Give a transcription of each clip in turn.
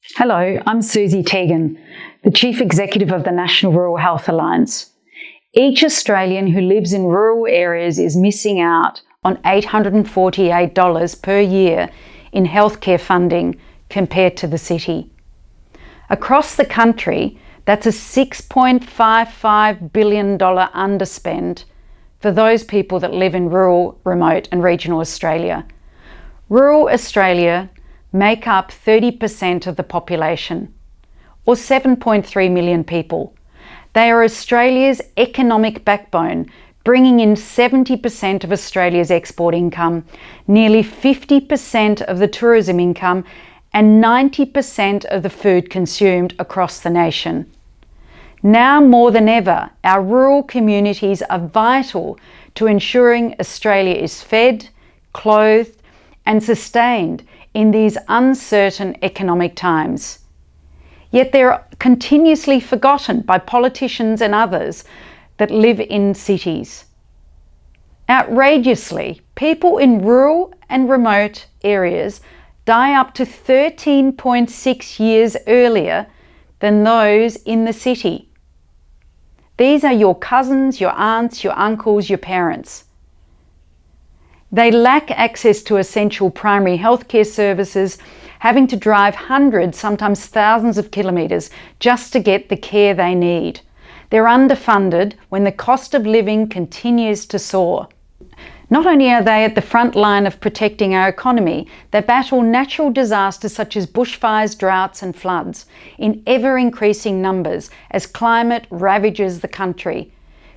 Hello, I'm Susi Tegen, the Chief Executive of the National Rural Health Alliance. Each Australian who lives in rural areas is missing out on $848 per year in healthcare funding compared to the city. Across the country, that's a $6.55 billion underspend for those people that live in rural, remote and regional Australia. Rural Australia make up 30% of the population, or 7.3 million people. They are Australia's economic backbone, bringing in 70% of Australia's export income, nearly 50% of the tourism income, and 90% of the food consumed across the nation. Now more than ever, our rural communities are vital to ensuring Australia is fed, clothed, and sustained in these uncertain economic times. Yet they're continuously forgotten by politicians and others that live in cities. Outrageously, people in rural and remote areas die up to 13.6 years earlier than those in the city. These are your cousins, your aunts, your uncles, your parents. They lack access to essential primary healthcare services, having to drive hundreds, sometimes thousands of kilometres just to get the care they need. They're underfunded when the cost of living continues to soar. Not only are they at the front line of protecting our economy, they battle natural disasters such as bushfires, droughts and floods in ever-increasing numbers as climate ravages the country.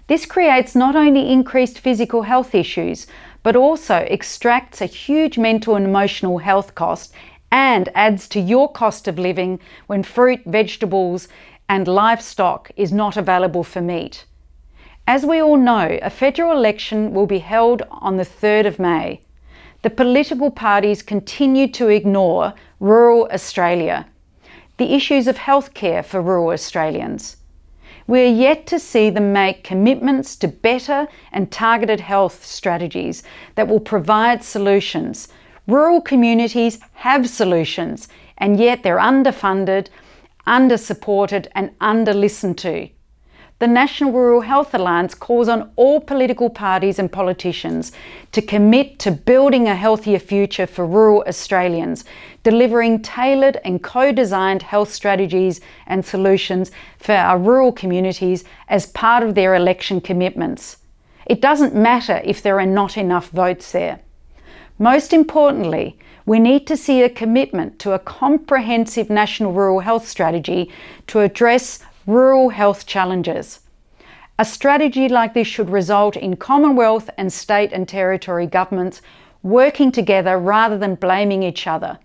This creates not only increased physical health issues, but also extracts a huge mental and emotional health cost and adds to your cost of living when fruit, vegetables and livestock is not available for meat. As we all know, a federal election will be held on the 3rd of May. The political parties continue to ignore rural Australia, the issues of healthcare for rural Australians. We are yet to see them make commitments to better and targeted health strategies that will provide solutions. Rural communities have solutions, and yet they're underfunded, under-supported and under-listened to. The National Rural Health Alliance calls on all political parties and politicians to commit to building a healthier future for rural Australians, delivering tailored and co-designed health strategies and solutions for our rural communities as part of their election commitments. It doesn't matter if there are not enough votes there. Most importantly, we need to see a commitment to a comprehensive national rural health strategy to address rural health challenges. A strategy like this should result in Commonwealth and state and territory governments working together rather than blaming each other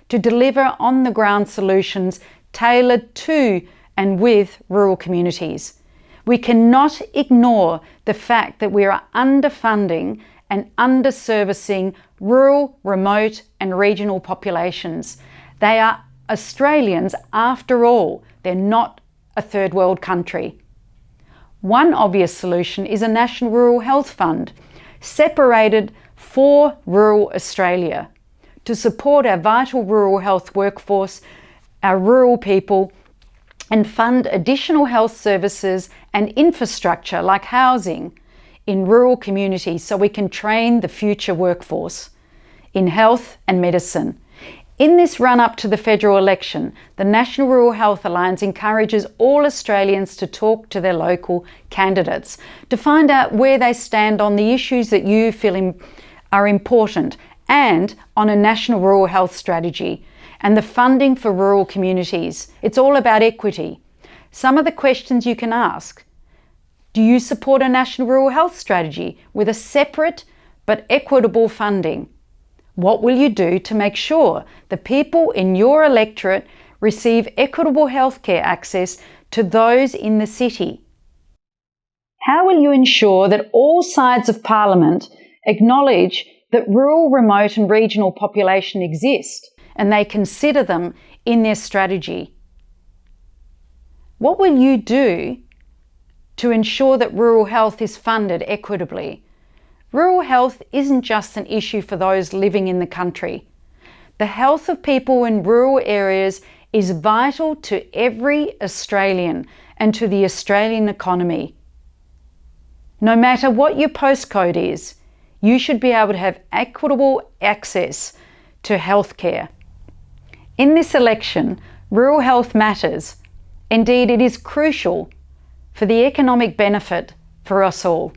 to deliver on-the-ground solutions tailored to and with rural communities. We cannot ignore the fact that we are underfunding and underservicing rural, remote and regional populations. They are Australians after all. They're not a third world country. One obvious solution is a National Rural Health Fund, separated for rural Australia, to support our vital rural health workforce, our rural people, and fund additional health services and infrastructure like housing in rural communities so we can train the future workforce in health and medicine. In this run-up to the federal election, the National Rural Health Alliance encourages all Australians to talk to their local candidates to find out where they stand on the issues that you feel are important and on a national rural health strategy and the funding for rural communities. It's all about equity. Some of the questions you can ask: do you support a national rural health strategy with a separate but equitable funding? What will you do to make sure the people in your electorate receive equitable healthcare access to those in the city? How will you ensure that all sides of Parliament acknowledge that rural, remote and regional population exist and they consider them in their strategy? What will you do to ensure that rural health is funded equitably? Rural health isn't just an issue for those living in the country. The health of people in rural areas is vital to every Australian and to the Australian economy. No matter what your postcode is, you should be able to have equitable access to healthcare. In this election, rural health matters. Indeed, it is crucial for the economic benefit for us all.